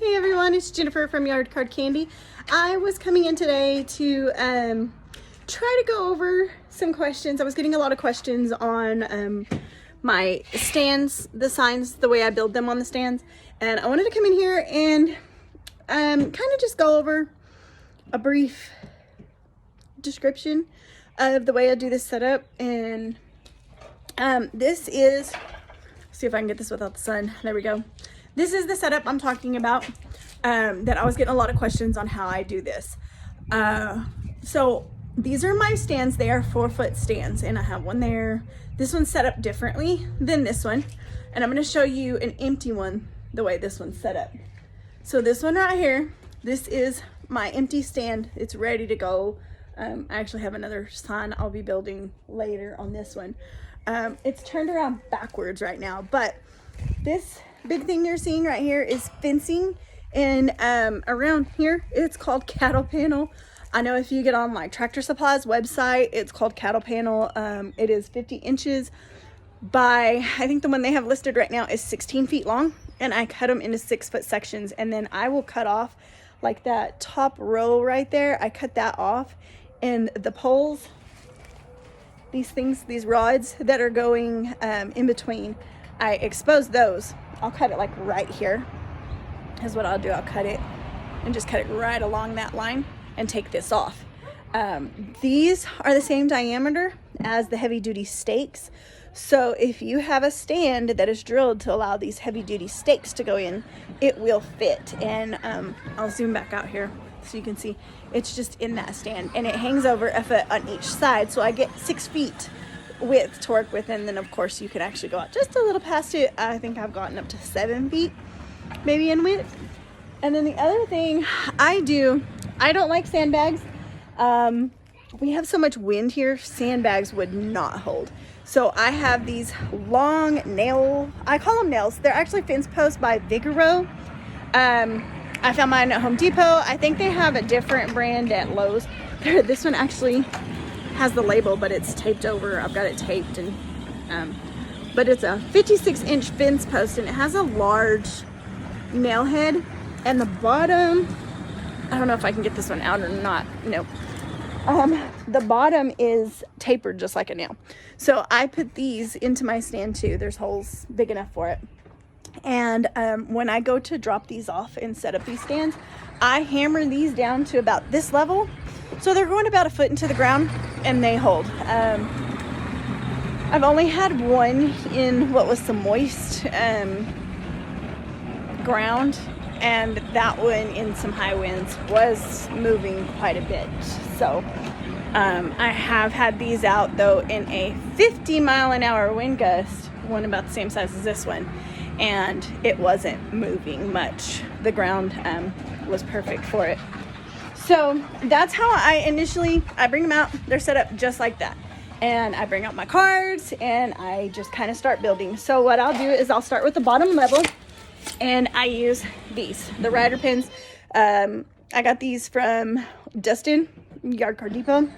Hey everyone, it's Jennifer from Yard Card Candy. I was coming in today to try to go over some questions. I was getting a lot of questions on my stands, the signs, the way I build them on the stands. And I wanted to come in here and kind of just go over a brief description of the way I do this setup. And this is, see if I can get this without the sun. There we go. This is the setup I'm talking about, that I was getting a lot of questions on how I do this. So these are my stands. They are 4-foot stands, and I have one there. This one's set up differently than this one, and I'm going to show you an empty one the way this one's set up. So this one right here, this is my empty stand. It's ready to go. I actually have another sign I'll be building later on this one. It's turned around backwards right now, but this big thing you're seeing right here is fencing, and around here it's called cattle panel. I know if you get on like Tractor Supply's website, it's called cattle panel. It is 50 inches by, I think the one they have listed right now is 16 feet long, and I cut them into 6-foot sections, and then I will cut off like that top row right there. I cut that off, and the poles, these things, these rods that are going in between, I expose those. I'll cut it like right here is what I'll do. I'll cut it and just cut it right along that line and take this off. These are the same diameter as the heavy duty stakes. So if you have a stand that is drilled to allow these heavy duty stakes to go in, it will fit. And I'll zoom back out here so you can see it's just in that stand, and it hangs over a foot on each side. So I get 6 feet width to work with, and then of course you can actually go out just a little past it. I think I've gotten up to 7 feet maybe in width. And then the other thing I do, I don't like sandbags. We have so much wind here, sandbags would not hold. So I have these long nail, I call them nails, they're actually fence posts by Vigoro. I found mine at Home Depot. I think they have a different brand at Lowe's. This one actually has the label, but it's taped over. I've got it taped, and but it's a 56-inch fence post, and it has a large nail head, and the bottom, I don't know if I can get this one out or not. No, the bottom is tapered just like a nail. So I put these into my stand too. There's holes big enough for it. And when I go to drop these off and set up these stands, I hammer these down to about this level. So they're going about a foot into the ground, and they hold. I've only had one in what was some moist ground, and that one in some high winds was moving quite a bit. So I have had these out though in a 50-mile-an-hour wind gust, one about the same size as this one, and it wasn't moving much. The ground was perfect for it. So that's how I bring them out. They're set up just like that. And I bring out my cards and I just kind of start building. So what I'll do is I'll start with the bottom level, and I use these, the rider pins. I got these from Dustin, Yard Card Depot.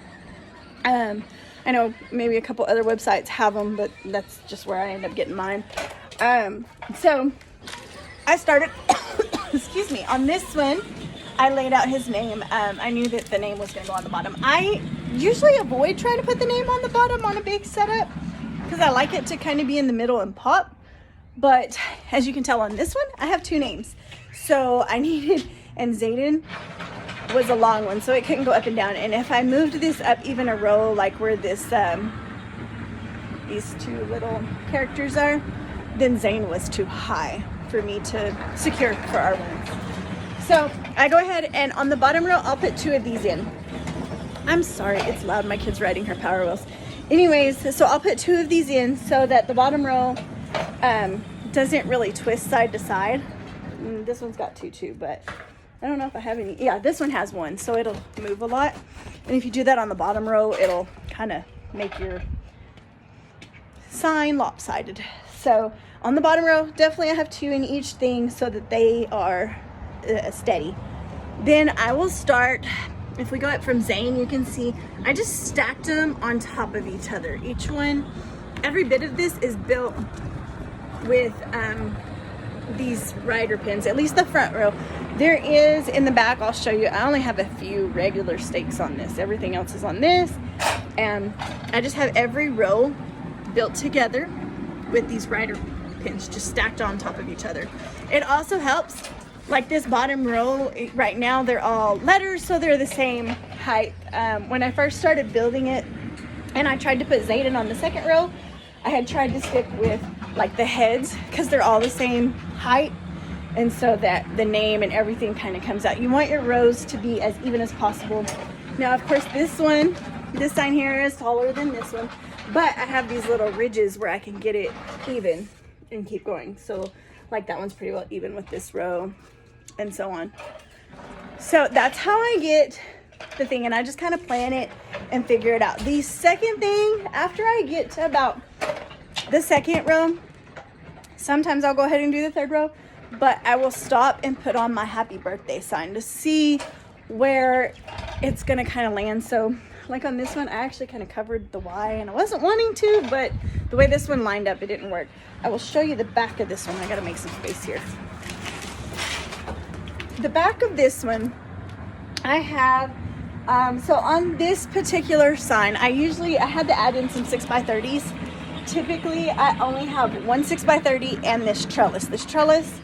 I know maybe a couple other websites have them, but that's just where I end up getting mine. So I started, excuse me, on this one. I laid out his name. I knew that the name was going to go on the bottom. I usually avoid trying to put the name on the bottom on a big setup because I like it to kind of be in the middle and pop. But as you can tell on this one, I have 2 names. So I needed, and Zayden was a long one, so it couldn't go up and down. And if I moved this up even a row, like where this, these 2 little characters are, then Zane was too high for me to secure for our wins. So I go ahead, and on the bottom row, I'll put 2 of these in. I'm sorry, it's loud. My kid's riding her Power Wheels. Anyways, so I'll put 2 of these in so that the bottom row doesn't really twist side to side. This one's got 2 too, but I don't know if I have any. Yeah, this one has 1, so it'll move a lot. And if you do that on the bottom row, it'll kind of make your sign lopsided. So on the bottom row, definitely I have 2 in each thing so that they are steady. Then I will start, if we go up from Zane, you can see I just stacked them on top of each other. Each one, every bit of this is built with these rider pins, at least the front row. There is in the back, I'll show you, I only have a few regular stakes on this. Everything else is on this. And I just have every row built together with these rider pins just stacked on top of each other. It also helps, like this bottom row right now, they're all letters, so they're the same height. When I first started building it and I tried to put Zayden on the second row, I had tried to stick with like the heads because they're all the same height, and so that the name and everything kind of comes out. You want your rows to be as even as possible. Now, of course, this sign here is taller than this one, but I have these little ridges where I can get it even and keep going. So like that one's pretty well even with this row and so on. So that's how I get the thing, and I just kind of plan it and figure it out. The second thing, after I get to about the second row, sometimes I'll go ahead and do the third row, but I will stop and put on my happy birthday sign to see where it's gonna kind of land. So like on this one, I actually kind of covered the Y, and I wasn't wanting to, but the way this one lined up, it didn't work. I will show you the back of this one. I gotta make some space here. The back of this one, I have, so on this particular sign, I had to add in some 6x30s. Typically, I only have one 6x30 and this trellis. This trellis,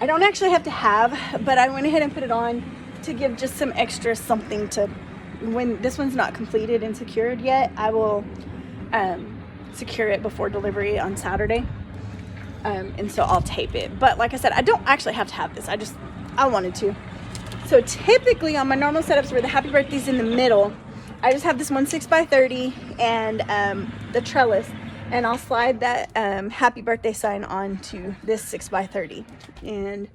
I don't actually have to have, but I went ahead and put it on to give just some extra something to, when this one's not completed and secured yet, I will secure it before delivery on Saturday. And so I'll tape it. But like I said, I don't actually have to have this. I wanted to. So typically on my normal setups where the happy birthday's in the middle, I just have this one 6x30 and the trellis, and I'll slide that happy birthday sign onto this 6x30, and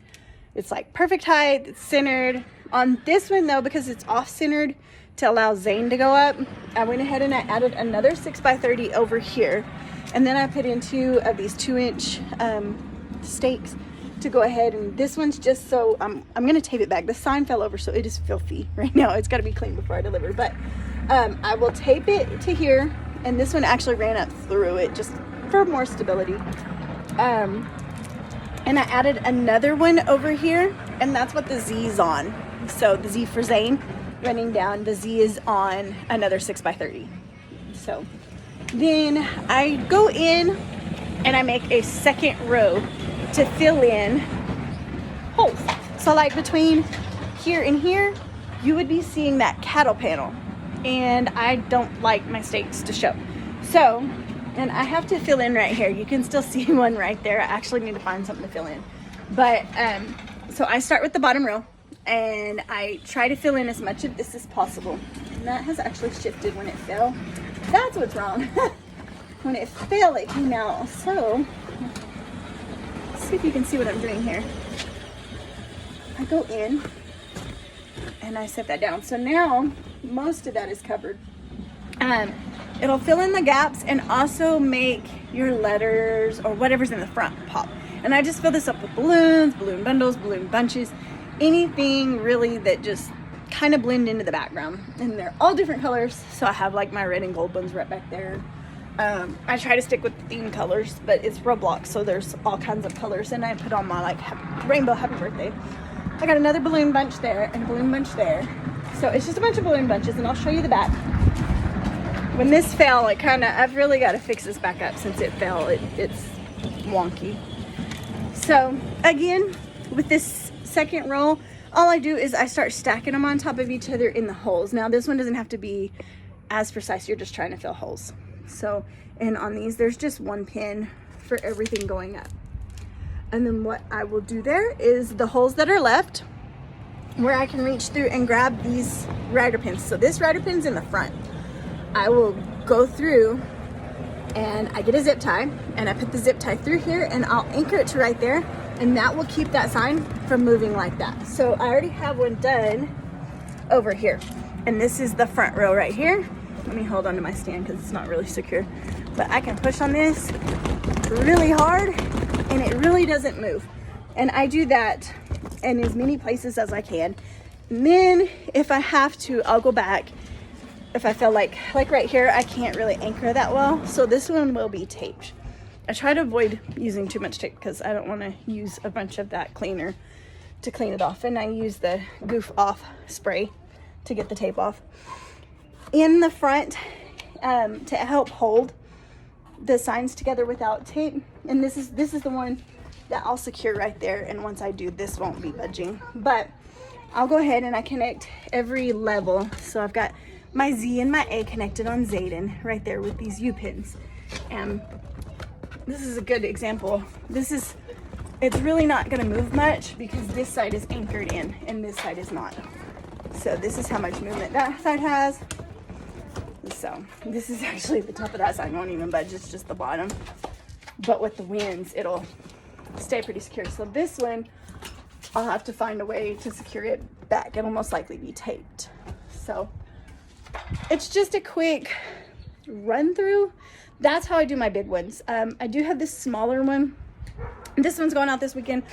it's like perfect height, it's centered. On this one though, because it's off centered to allow Zane to go up, I went ahead and I added another 6x30 over here, and then I put in 2 of these 2-inch stakes to go ahead, and this one's just so I'm gonna tape it back. The sign fell over, so it is filthy right now. It's got to be cleaned before I deliver, but I will tape it to here, and this one actually ran up through it just for more stability. And I added another one over here, and that's what the Z's on. So the Z for Zane running down, the Z is on another 6x30. So then I go in and I make a second row to fill in holes. So like between here and here, you would be seeing that cattle panel, and I don't like my stakes to show. So, and I have to fill in right here. You can still see one right there. I actually need to find something to fill in. But, so I start with the bottom row, and I try to fill in as much of this as possible. And that has actually shifted when it fell. That's what's wrong. When it fell, it came out. So, let's see if you can see what I'm doing here. I go in and I set that down. So now most of that is covered. It'll fill in the gaps and also make your letters or whatever's in the front pop. And I just fill this up with balloons, balloon bundles, balloon bunches, anything really that just kind of blend into the background. And they're all different colors. So I have like my red and gold ones right back there. I try to stick with the theme colors, but it's Roblox, so there's all kinds of colors. And I put on my like rainbow happy birthday. I got another balloon bunch there and a balloon bunch there. So it's just a bunch of balloon bunches, and I'll show you the back. When this fell, I've really got to fix this back up since it fell. It's wonky. So again, with this second roll, all I do is I start stacking them on top of each other in the holes. Now this one doesn't have to be as precise. You're just trying to fill holes. So, and on these, there's just one pin for everything going up. And then what I will do there is the holes that are left where I can reach through and grab these rider pins. So this rider pin's in the front. I will go through and I get a zip tie, and I put the zip tie through here, and I'll anchor it to right there, and that will keep that sign from moving like that. So I already have one done over here, and this is the front row right here. Let me hold on to my stand because it's not really secure, but I can push on this really hard and it really doesn't move. And I do that in as many places as I can. And then if I have to, I'll go back. If I feel like right here, I can't really anchor that well. So this one will be taped. I try to avoid using too much tape because I don't want to use a bunch of that cleaner to clean it off. And I use the Goof Off spray to get the tape off. In the front, to help hold the signs together without tape, and this is the one that I'll secure right there, and once I do, this won't be budging. But I'll go ahead and I connect every level. So I've got my Z and my A connected on Zayden right there with these U-pins. And this is a good example. It's really not gonna move much because this side is anchored in and this side is not. So this is how much movement that side has. So this is actually the top of that side won't even budge, it's just the bottom. But with the winds, it'll stay pretty secure. So this one, I'll have to find a way to secure it back. It'll most likely be taped. So it's just a quick run through. That's how I do my big ones. I do have this smaller one. This one's going out this weekend.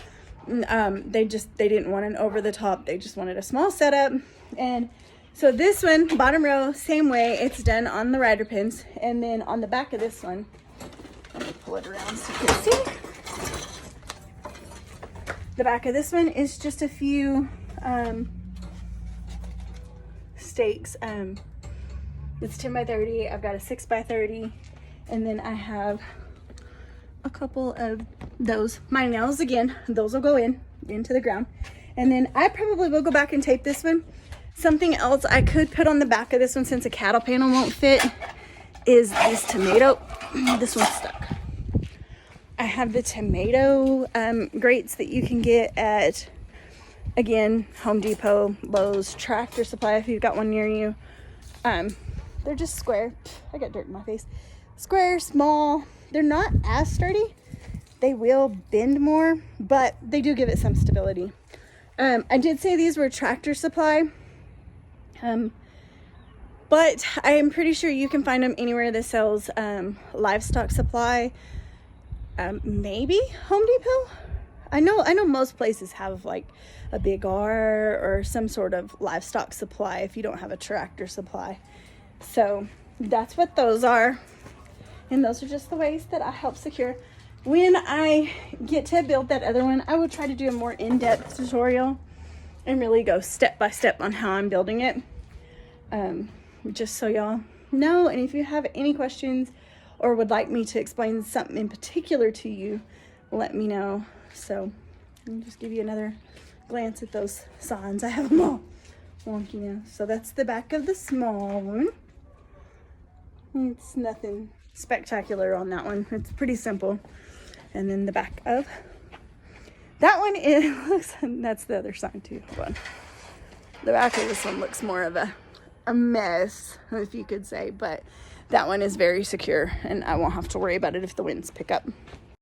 They didn't want an over the top. They just wanted a small setup. And so this one, bottom row, same way. It's done on the rider pins. And then on the back of this one, let me pull it around so you can see. The back of this one is just a few stakes. It's 10 by 30. I've got a 6 by 30. And then I have a couple of those. My nails, again, those will go into the ground. And then I probably will go back and tape this one. Something else I could put on the back of this one, since a cattle panel won't fit, is this tomato. This one's stuck. I have the tomato grates that you can get at, again, Home Depot, Lowe's, Tractor Supply if you've got one near you. They're just square. I got dirt in my face. Square, small. They're not as sturdy. They will bend more, but they do give it some stability. I did say these were Tractor Supply. But I am pretty sure you can find them anywhere that sells livestock supply. Maybe Home Depot. I know most places have like a Big R or some sort of livestock supply if you don't have a Tractor Supply. So that's what those are. And those are just the ways that I help secure. When I get to build that other one, I will try to do a more in-depth tutorial and really go step by step on how I'm building it. Just so y'all know. And if you have any questions or would like me to explain something in particular to you, let me know. So I'll just give you another glance at those signs. I have them all wonky now. So that's the back of the small one. It's nothing spectacular on that one. It's pretty simple. And then the back of that one is, that's the other sign too. Hold on. The back of this one looks more of a mess, if you could say, but that one is very secure and I won't have to worry about it if the winds pick up.